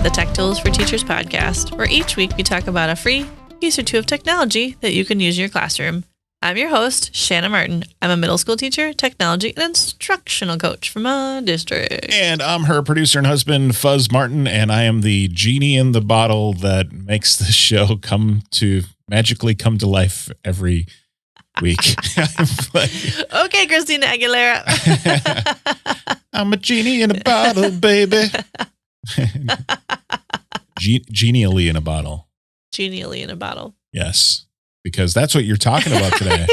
to the Tech Tools for Teachers podcast, where each week we talk about a free piece or two of technology that you can use in your classroom. I'm your host, Shanna Martin. I'm a middle school teacher, technology, and instructional coach from my district. And I'm her producer and husband, Fuzz Martin, and I am the genie in the bottle that makes the show magically come to life every week. Okay, Christina Aguilera. I'm a genie in a bottle, baby. Genially in a bottle. Genially in a bottle. Yes, because that's what you're talking about today.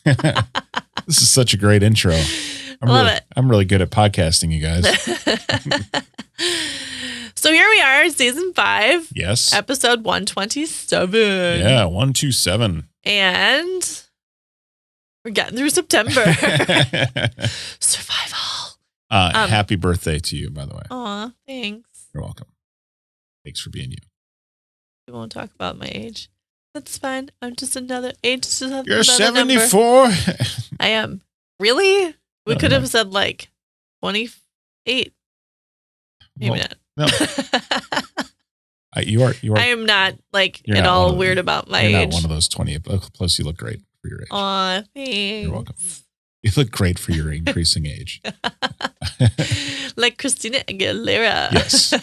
Yeah. This is such a great intro. Love it. I'm really good at podcasting, you guys. So here we are, season 5. Yes. Episode 127. Yeah, 127. And we're getting through September. Survival. Happy birthday to you, by the way. Aw, thanks. You're welcome. Thanks for being you. We won't talk about my age. That's fine. I'm just another age. Just another You're 74. I am. Really? We No, could no. have said like 28. Maybe Well, not. No. You are. I am not like You're at not all one of weird them. about my You're age. not one of those 20. Plus, you look great for your age. Aw, thanks. You're welcome. You look great for your increasing age. Like Christina Aguilera. Yes.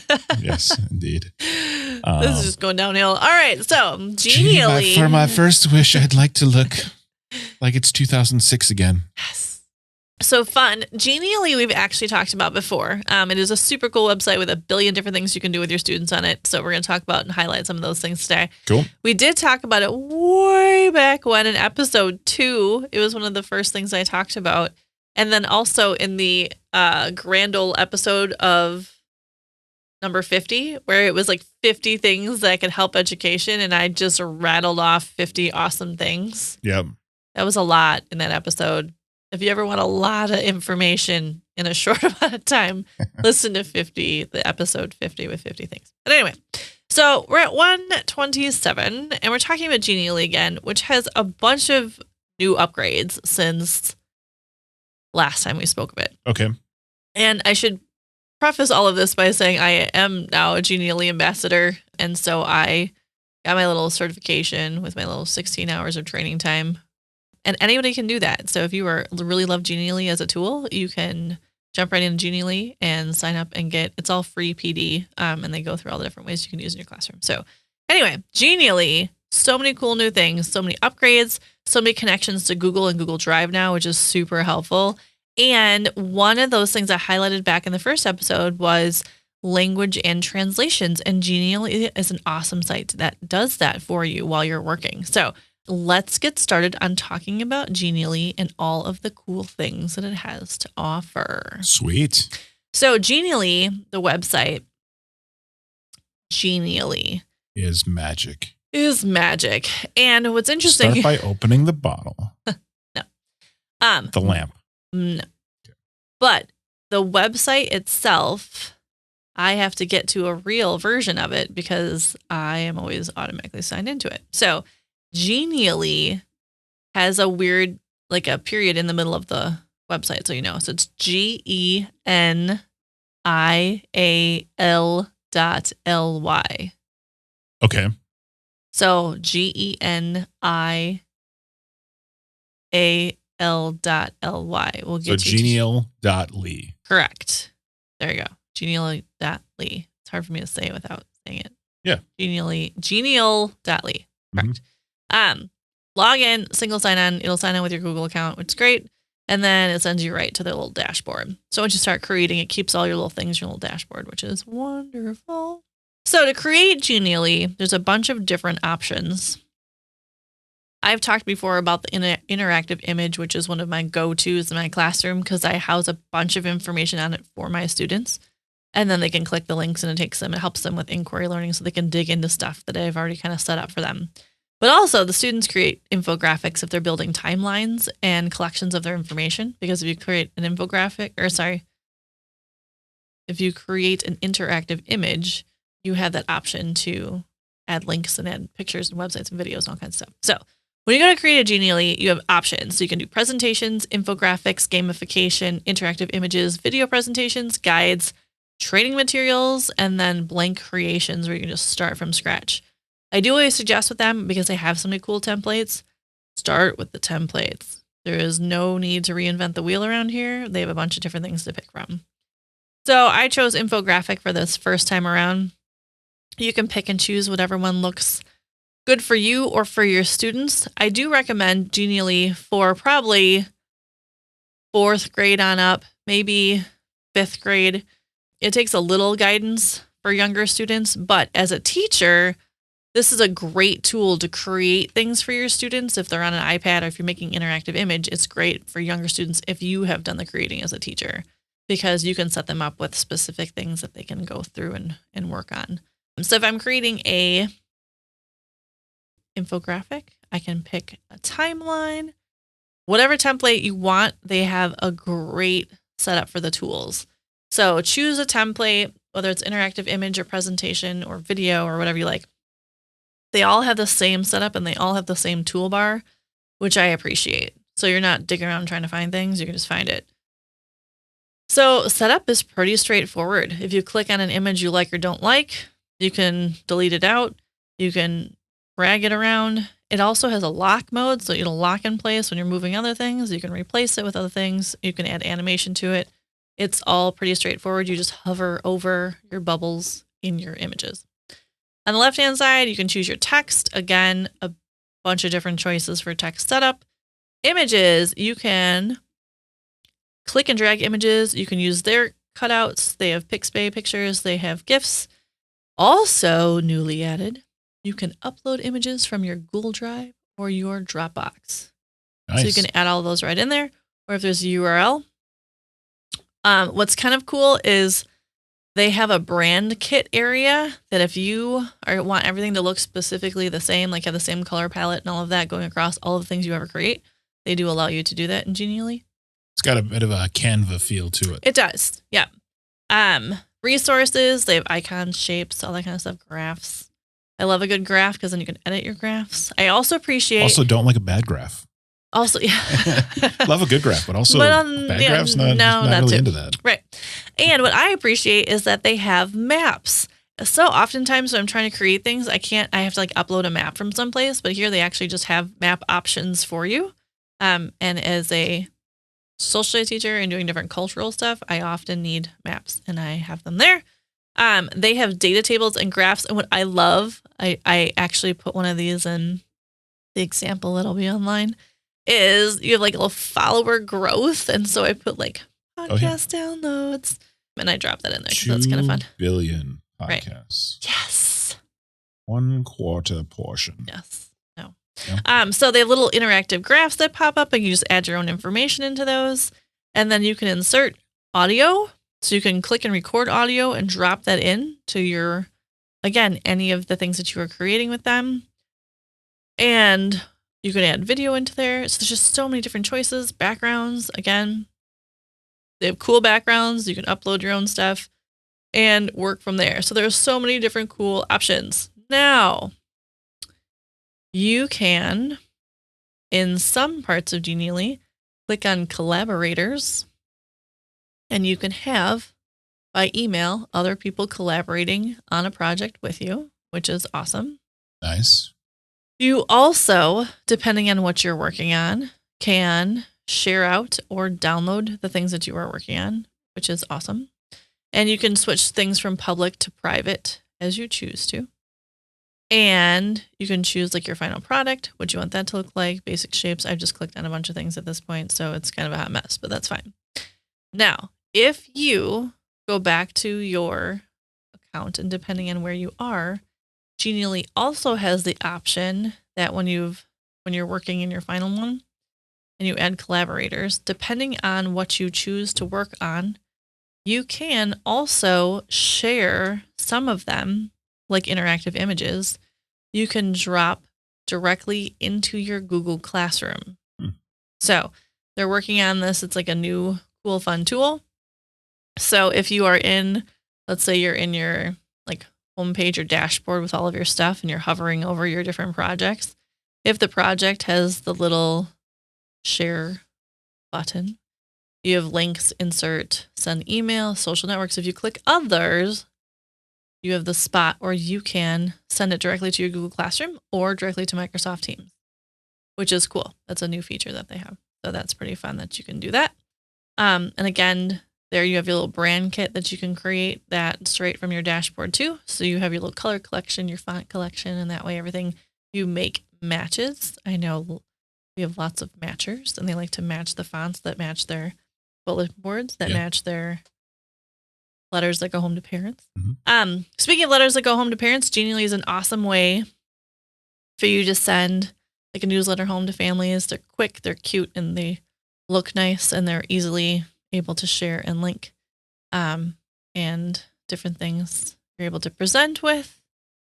Yes, indeed. This is just going downhill. All right. So, genially. For my first wish, I'd like to look like it's 2006 again. Yes. So fun. Genially, we've actually talked about before. It is a super cool website with a billion different things you can do with your students on it. So we're going to talk about and highlight some of those things today. Cool. We did talk about it way back when in episode 2. It was one of the first things I talked about. And then also in the grand old episode of number 50, where it was like 50 things that could help education. And I just rattled off 50 awesome things. Yep. That was a lot in that episode. If you ever want a lot of information in a short amount of time, listen to the episode 50 with 50 things. But anyway, so we're at 127 and we're talking about Genially again, which has a bunch of new upgrades since last time we spoke of it. Okay. And I should preface all of this by saying I am now a Genially ambassador. And so I got my little certification with my little 16 hours of training time. And anybody can do that. So if you really love Genially as a tool, you can jump right into Genially and sign up and it's all free PD. And they go through all the different ways you can use in your classroom. So anyway, Genially, so many cool new things, so many upgrades, so many connections to Google and Google Drive now, which is super helpful. And one of those things I highlighted back in the first episode was language and translations. And Genially is an awesome site that does that for you while you're working. So let's get started on talking about Genially and all of the cool things that it has to offer. Sweet. So Genially, the website, Genially Is magic. And what's interesting... Start by opening the bottle. No. The lamp. No. But the website itself, I have to get to a real version of it because I am always automatically signed into it. So Genially has a weird, like a period in the middle of the website, so you know. So it's GENIAL.LY. Okay. So GENIAL.LY. We'll get So you genial.ly. correct. There you go. Genial.ly. It's hard for me to say without saying it. Yeah. Genial.ly. Correct. Log in, single sign on. It'll sign on with your Google account, which is great. And then it sends you right to the little dashboard. So once you start creating, it keeps all your little things in your little dashboard, which is wonderful. So to create Genially, there's a bunch of different options. I've talked before about the interactive image, which is one of my go-tos in my classroom because I house a bunch of information on it for my students. And then they can click the links and it helps them with inquiry learning so they can dig into stuff that I've already kind of set up for them. But also the students create infographics if they're building timelines and collections of their information. Because if you create an if you create an interactive image, you have that option to add links and add pictures and websites and videos and all kinds of stuff. So when you go to create a Genially, you have options. So you can do presentations, infographics, gamification, interactive images, video presentations, guides, training materials, and then blank creations where you can just start from scratch. I do always suggest with them, because they have so many cool templates, start with the templates. There is no need to reinvent the wheel around here. They have a bunch of different things to pick from. So I chose infographic for this first time around. You can pick and choose whatever one looks good for you or for your students. I do recommend Genially for probably 4th grade on up, maybe 5th grade. It takes a little guidance for younger students, but as a teacher, this is a great tool to create things for your students. If they're on an iPad or if you're making interactive image, it's great for younger students if you have done the creating as a teacher, because you can set them up with specific things that they can go through and work on. So if I'm creating a infographic, I can pick a timeline. Whatever template you want, they have a great setup for the tools. So choose a template, whether it's interactive image or presentation or video or whatever you like. They all have the same setup and they all have the same toolbar, which I appreciate. So you're not digging around trying to find things, you can just find it. So setup is pretty straightforward. If you click on an image you like or don't like, you can delete it out. You can drag it around. It also has a lock mode, so it'll lock in place when you're moving other things. You can replace it with other things. You can add animation to it. It's all pretty straightforward. You just hover over your bubbles in your images. On the left-hand side, you can choose your text. Again, a bunch of different choices for text setup. Images, you can click and drag images. You can use their cutouts. They have Pixabay pictures. They have GIFs. Also, newly added, you can upload images from your Google Drive or your Dropbox. Nice. So you can add all of those right in there. Or if there's a URL. What's kind of cool is they have a brand kit area that if you want everything to look specifically the same, like have the same color palette and all of that going across all of the things you ever create, they do allow you to do that in Genially. It's got a bit of a Canva feel to it. It does. Yeah. Resources, they have icons, shapes, all that kind of stuff, graphs. I love a good graph because then you can edit your graphs. I also appreciate... Also, don't like a bad graph. Also, yeah. Love a good graph, but also bad graphs, not really into that. Right. And what I appreciate is that they have maps. So oftentimes when I'm trying to create things, I have to like upload a map from someplace, but here they actually just have map options for you. And as a social studies teacher and doing different cultural stuff, I often need maps and I have them there. They have data tables and graphs. And what I love, I actually put one of these in the example that'll be online, is you have like a little follower growth. And so I put like podcast downloads and I drop that in there because that's kind of fun. 2 billion podcasts. Right. Yes. 1/4 portion. Yes. No. Yeah. So they have little interactive graphs that pop up and you just add your own information into those. And then you can insert audio. So you can click and record audio and drop that in to your, again, any of the things that you are creating with them. And you can add video into there. So there's just so many different choices. Backgrounds, again, they have cool backgrounds. You can upload your own stuff and work from there. So there's so many different cool options. Now, you can, in some parts of Genially, click on collaborators, and you can have, by email, other people collaborating on a project with you, which is awesome. Nice. You also, depending on what you're working on, can share out or download the things that you are working on, which is awesome. And you can switch things from public to private as you choose to. And you can choose like your final product, what you want that to look like, basic shapes. I've just clicked on a bunch of things at this point, so it's kind of a hot mess, but that's fine. Now, if you go back to your account and depending on where you are, Genially also has the option that when you're working in your final one and you add collaborators, depending on what you choose to work on, you can also share some of them, like interactive images. You can drop directly into your Google Classroom. So they're working on this. It's like a new, cool, fun tool. So if you are in, let's say you're in your like homepage or dashboard with all of your stuff and you're hovering over your different projects, if the project has the little share button, you have links, insert, send email, social networks. If you click others, you have the spot where you can send it directly to your Google Classroom or directly to Microsoft Teams, which is cool. That's a new feature that they have. So that's pretty fun that you can do that. And again, there you have your little brand kit that you can create that straight from your dashboard too. So you have your little color collection, your font collection, and that way everything you make matches. I know we have lots of matchers, and they like to match the fonts that match their bullet boards, that match their letters that go home to parents. Mm-hmm. Speaking of letters that go home to parents, Genially is an awesome way for you to send like a newsletter home to families. They're quick, they're cute, and they look nice, and they're easily able to share and link, and different things you're able to present with.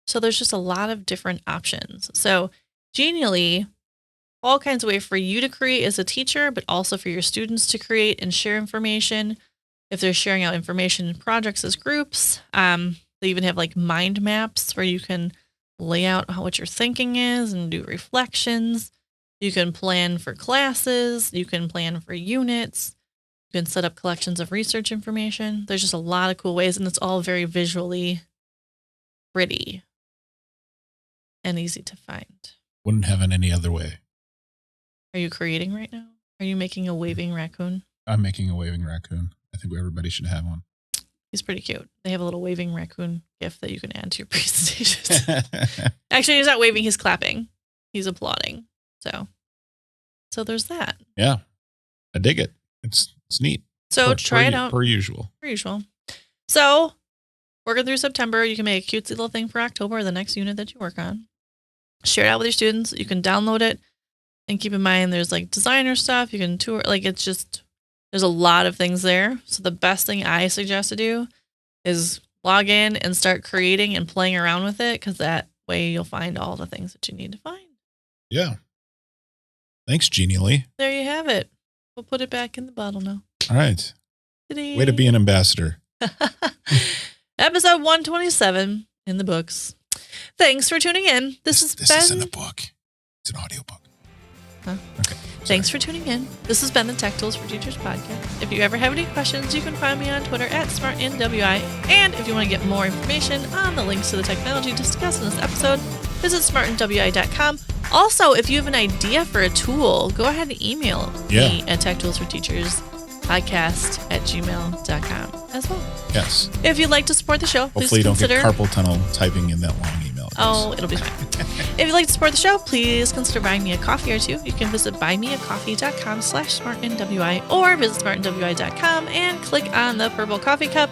So there's just a lot of different options. So Genially, all kinds of ways for you to create as a teacher, but also for your students to create and share information. If they're sharing out information in projects as groups, they even have like mind maps where you can lay out what your thinking is and do reflections. You can plan for classes. You can plan for units. You can set up collections of research information. There's just a lot of cool ways, and it's all very visually pretty and easy to find. Wouldn't have it any other way. Are you creating right now? Are you making a waving raccoon? I'm making a waving raccoon. I think everybody should have one. He's pretty cute. They have a little waving raccoon GIF that you can add to your presentations. Actually, he's not waving, he's clapping. He's applauding. So there's that. Yeah. I dig it. It's neat. So try it out. Per usual. So working through September, you can make a cutesy little thing for October, the next unit that you work on. Share it out with your students. You can download it. And keep in mind, there's like designer stuff. You can tour, like it's just, there's a lot of things there. So the best thing I suggest to do is log in and start creating and playing around with it, because that way you'll find all the things that you need to find. Yeah. Thanks, Genially. There you have it. We'll put it back in the bottle now. All right. Ta-da. Way to be an ambassador. Episode 127 in the books. Thanks for tuning in. This isn't a book. It's an audiobook. Huh? Okay. Thanks for tuning in. This has been the Tech Tools for Teachers podcast. If you ever have any questions, you can find me on Twitter at SmartNWI. And if you want to get more information on the links to the technology discussed in this episode, visit smartnwi.com. Also, if you have an idea for a tool, go ahead and email me at techtoolsforteacherspodcast@gmail.com as well. Yes. If you'd like to support the show, hopefully please consider... you don't get carpal tunnel typing in that long email. Oh, it'll be fine. If you'd like to support the show, please consider buying me a coffee or two. You can visit buymeacoffee.com/smartnwi or visit smartnwi.com and click on the purple coffee cup.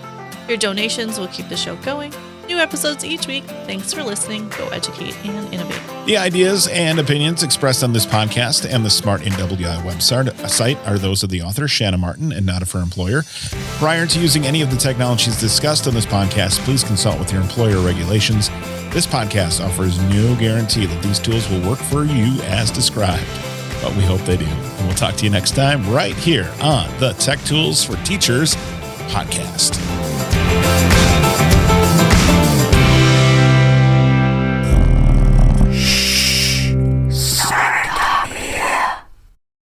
Your donations will keep the show going. New episodes each week. Thanks for listening. Go educate and innovate. The ideas and opinions expressed on this podcast and the Smart NWI website are those of the author, Shanna Martin, and not of her employer. Prior to using any of the technologies discussed on this podcast, please consult with your employer regulations. This podcast offers no guarantee that these tools will work for you as described, but we hope they do. And we'll talk to you next time right here on the Tech Tools for Teachers podcast.